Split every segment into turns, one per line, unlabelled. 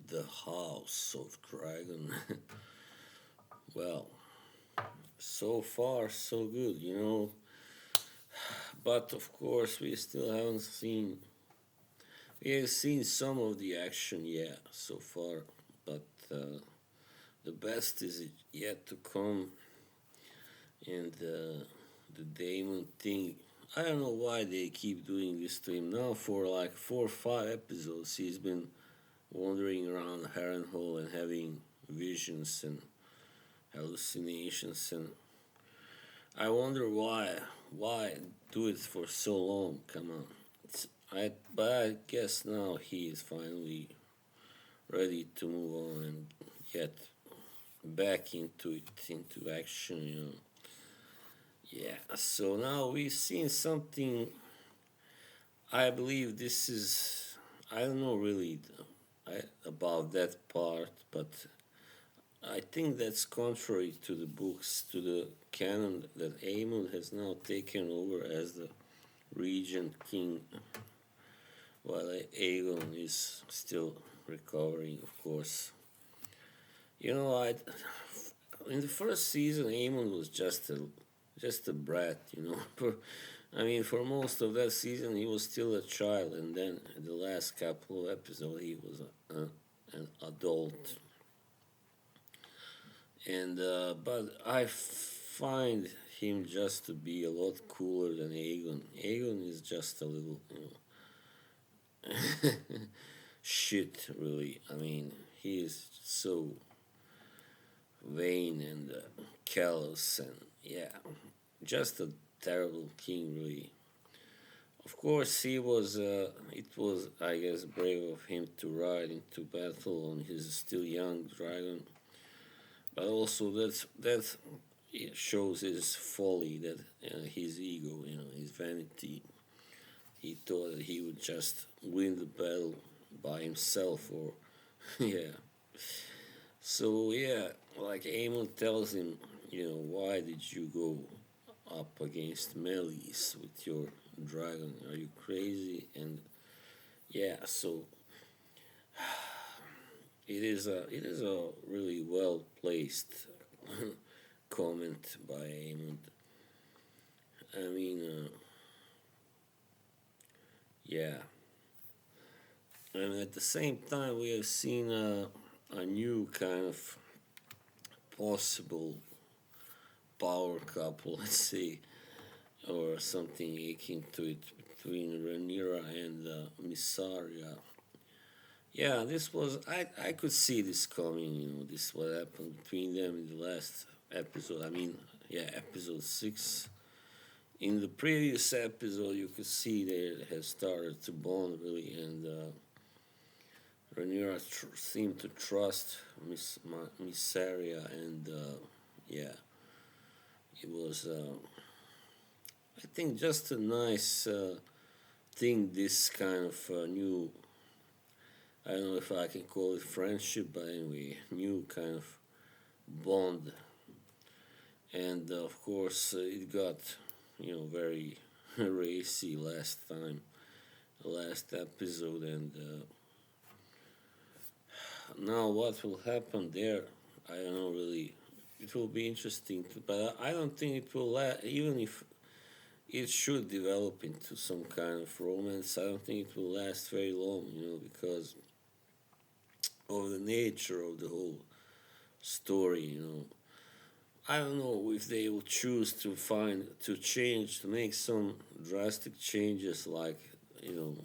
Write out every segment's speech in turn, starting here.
The House of Dragon. Well, so far so good, But of course, we still haven't seen. We have seen some of the action, yeah, so far. But the best is yet to come, and the Damon thing. I don't know why they keep doing this to him now. For like 4 or 5 episodes, he's been wandering around Harrenhal and having visions and hallucinations, and I wonder why do it for so long. Come on, but I guess now he is finally ready to move on and get back into it, into action. Yeah. So now we've seen something. I believe this is. I don't know really about that part, but I think that's contrary to the books, to the canon that Aemon has now taken over as the regent king, while Aegon is still recovering, of course. I in the first season, Aemon was just a brat. For most of that season, he was still a child, and then in the last couple of episodes, he was an adult. And but I find him just to be a lot cooler than Aegon. Aegon is just a little, shit, really. He is so vain and callous, and yeah, just a terrible king, really. Of course, he was. It was, I guess, brave of him to ride into battle on his still young dragon, but also that it shows his folly, that his ego, his vanity. He thought that he would just win the battle by himself, or yeah. So yeah, like Aemon tells him, why did you go up against Melis with your dragon? Are you crazy? And yeah, so it is a really well placed comment by Aemon. I mean, yeah, and at the same time we have seen a new kind of possible power couple, let's say, or something akin to it, between Rhaenyra and Mysaria. Yeah, this was I could see this coming. This what happened between them in the last episode. Yeah, episode 6. In the previous episode, you could see they had started to bond really, and Rhaenyra seemed to trust Mysaria, and yeah, it was I think just a nice thing. This kind of new, I don't know if I can call it friendship, but anyway, new kind of bond. And of course, it got, very racy last time, last episode, and now what will happen there, I don't know really. It will be interesting, but I don't think it will even if it should develop into some kind of romance. I don't think it will last very long, because of the nature of the whole story. I don't know if they will choose to make some drastic changes like, you know,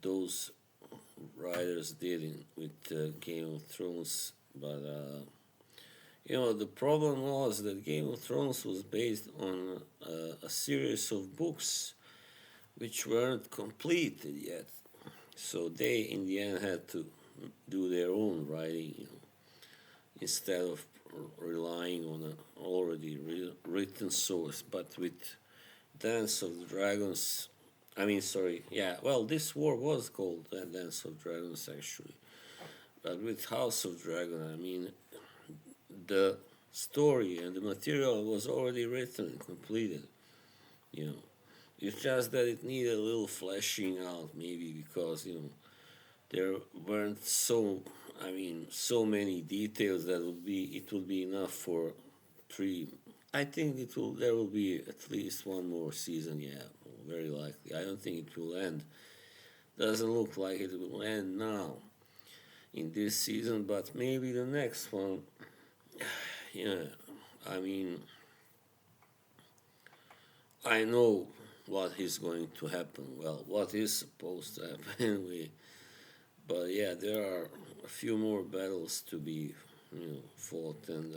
those writers did with Game of Thrones. But, the problem was that Game of Thrones was based on a series of books which weren't completed yet. So they, in the end, had to do their own writing, instead of relying on an already written source. But with Dance of the Dragons, sorry, yeah, well, this war was called Dance of Dragons actually. But with House of Dragon, the story and the material was already written and completed, you know. It's just that it needed a little fleshing out, maybe because, there weren't so I mean, so many details that would be it would be enough for three. I think it will. There will be at least one more season. Yeah, very likely. I don't think it will end. Doesn't look like it will end now in this season, but maybe the next one. Yeah, I mean, I know what is going to happen. Well, what is supposed to happen anyway. But yeah, there are a few more battles to be, fought, and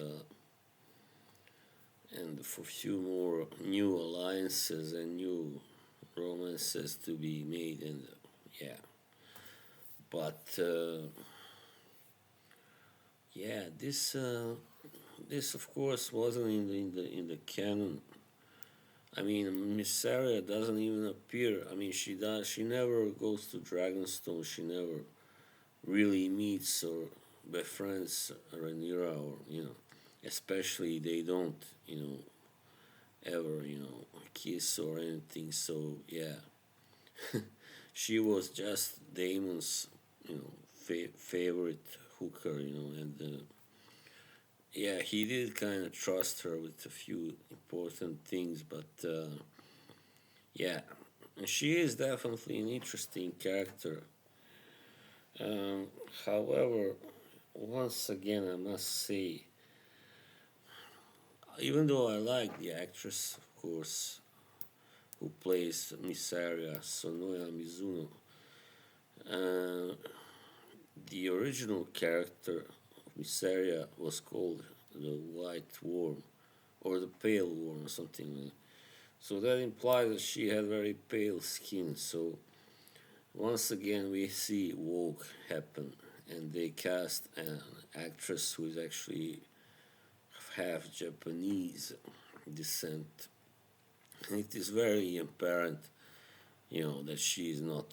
for few more new alliances and new romances to be made, and yeah. But yeah, this of course wasn't in the canon. I mean, Mysaria doesn't even appear. I mean, she does. She never goes to Dragonstone. She never really meets or befriends Rhaenyra, or especially they don't ever kiss or anything. So yeah, she was just Damon's favorite hooker, and yeah, he did kind of trust her with a few important things, but yeah, she is definitely an interesting character. Um, However, once again, I must say, even though I like the actress, of course, who plays Mysaria, Sonoya Mizuno, uh, the original character of Mysaria was called the White Worm or the Pale Worm or something. So that implies that she had very pale skin. So once again, we see woke happen, and they cast an actress who is actually half Japanese descent. And it is very apparent, that she is not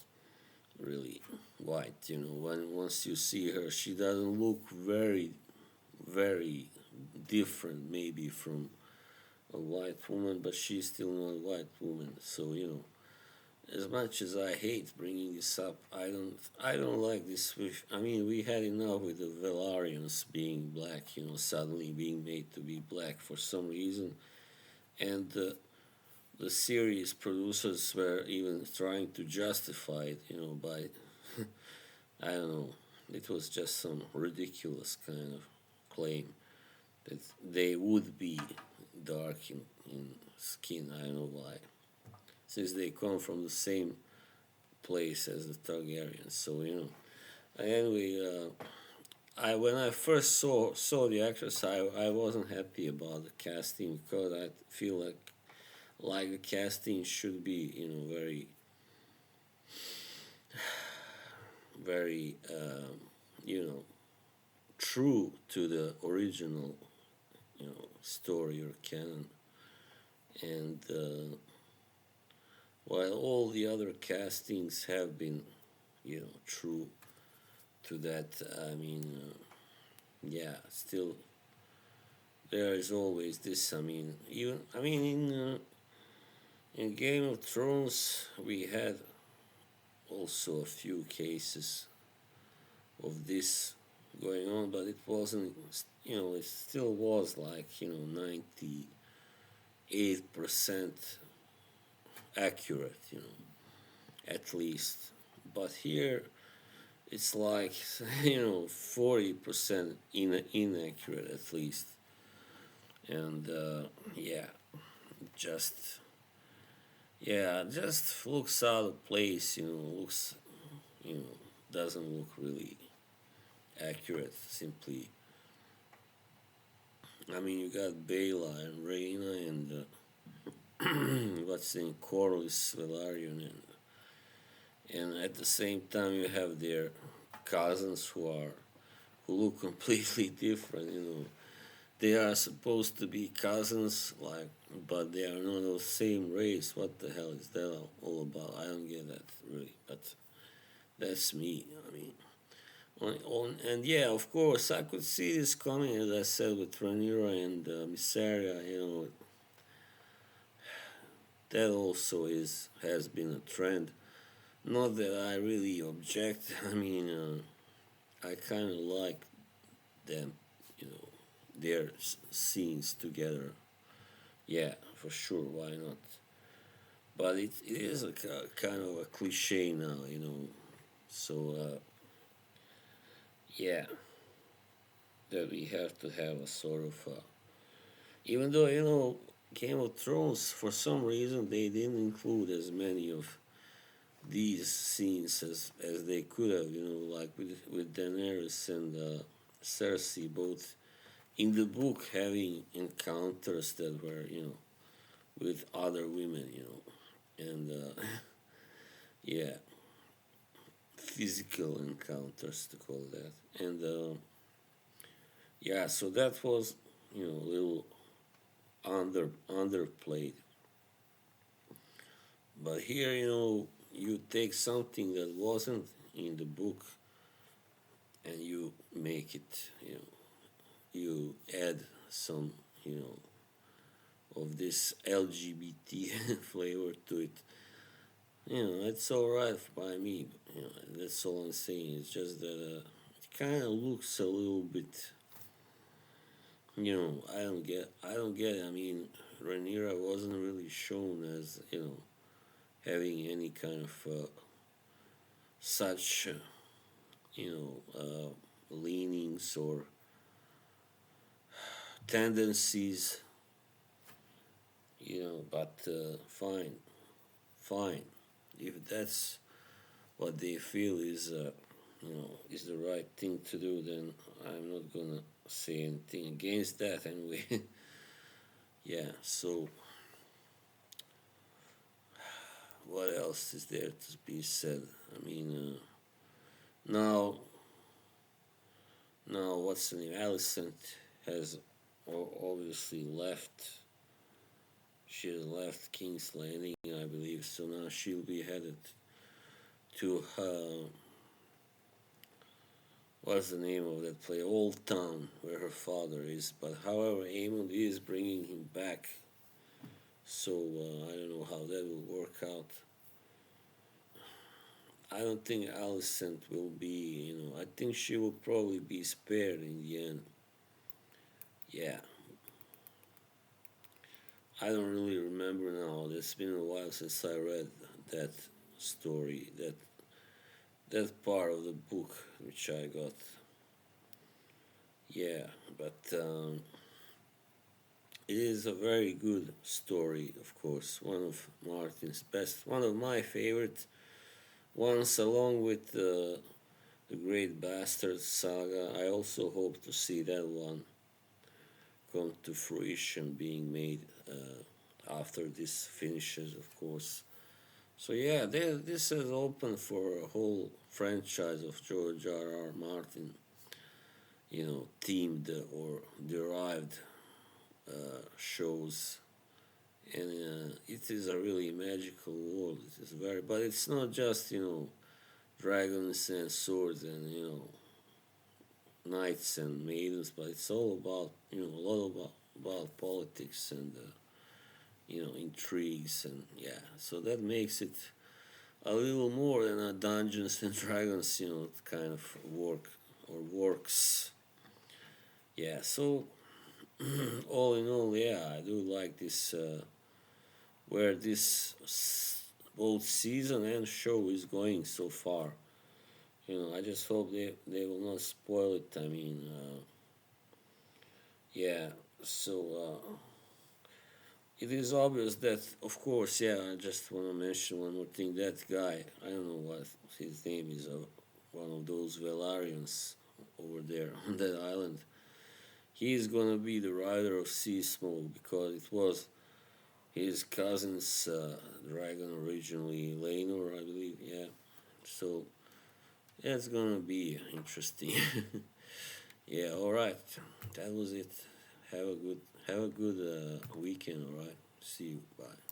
really white. When once you see her, she doesn't look very, very different, maybe from a white woman, but she's still not a white woman. So as much as I hate bringing this up, I don't like this. I mean, we had enough with the Velaryon being black. Suddenly being made to be black for some reason, and the series producers were even trying to justify it. By I don't know. It was just some ridiculous kind of claim that they would be dark in skin. I don't know why, since they come from the same place as the Targaryens. So anyway, I when I first saw the actress, I wasn't happy about the casting because I feel like the casting should be very very true to the original story or canon, and while all the other castings have been true to that, I mean, yeah, still there is always this. I mean, even in Game of Thrones we had also a few cases of this going on, but it wasn't. It still was like 98% accurate. At least, but here it's like 40% inaccurate at least, and yeah, just just looks out of place. Looks you know doesn't look really accurate. Simply, I mean, you got Bela and Reina and what's in Corlys Velaryon, and at the same time you have their cousins who look completely different. They are supposed to be cousins, but they are not of the same race. What the hell is that all about? I don't get that really, but that's me. I mean, and yeah, of course, I could see this coming, as I said, with Rhaenyra and Mysaria. That also has been a trend. Not that I really object. I mean, I kind of like them, you know, their scenes together. Yeah, for sure. Why not? But it is a kind of a cliche now, you know. So yeah, that we have to have a sort of even though you know Game of Thrones for some reason they didn't include as many of these scenes as they could have, you know, like with Daenerys and Cersei both in the book having encounters that were, you know, with other women, you know, and yeah, physical encounters to call that, and yeah, so that was, you know, a little underplayed, but here, you know, you take something that wasn't in the book and you make it, you know, you add some, you know, of this LGBT flavor to it. You know, it's all right by me. You know, that's all I'm saying. It's just that it kind of looks a little bit. You know, I don't get it. I mean, Rhaenyra wasn't really shown as, you know, having any kind of such, you leanings or tendencies. You know, but fine, fine. If that's what they feel is, you know, is the right thing to do, then I'm not gonna say anything against that anyway. Yeah. So what else is there to be said? I mean, now, now what's the name? Alicent has obviously left. She has left King's Landing, I believe. So now she'll be headed to what's the name of that place? Old Town, where her father is. But however, Aemon is bringing him back. So I don't know how that will work out. I don't think Alicent will be, you know, I think she will probably be spared in the end. Yeah. I don't really remember now. It's been a while since I read that story, that part of the book which I got. Yeah, but it is a very good story, of course. One of Martin's best, one of my favorite ones, along with the Great Bastard Saga. I also hope to see that one come to fruition, being made after this finishes, of course. So yeah, this is open for a whole franchise of George R. R. Martin, you know, themed or derived shows, and it is a really magical world. It is very, but it's not just, you know, dragons and swords and, you know, knights and maidens, but it's all about, you know, a lot about politics and you know, intrigues, and yeah, so that makes it a little more than a Dungeons and Dragons, you know, kind of work or works. Yeah, so all in all, yeah, I do like this where this both season and show is going so far. You know, I just hope they will not spoil it. I mean, yeah, so it is obvious that, of course, yeah, I just want to mention one more thing. That guy, I don't know what his name is, one of those Velaryon over there on that island. He is gonna be the rider of Sea Smoke because it was his cousin's dragon originally, Laenor, I believe. Yeah, so that's gonna be interesting. Yeah, all right, that was it. Have a good weekend. All right, see you. Bye.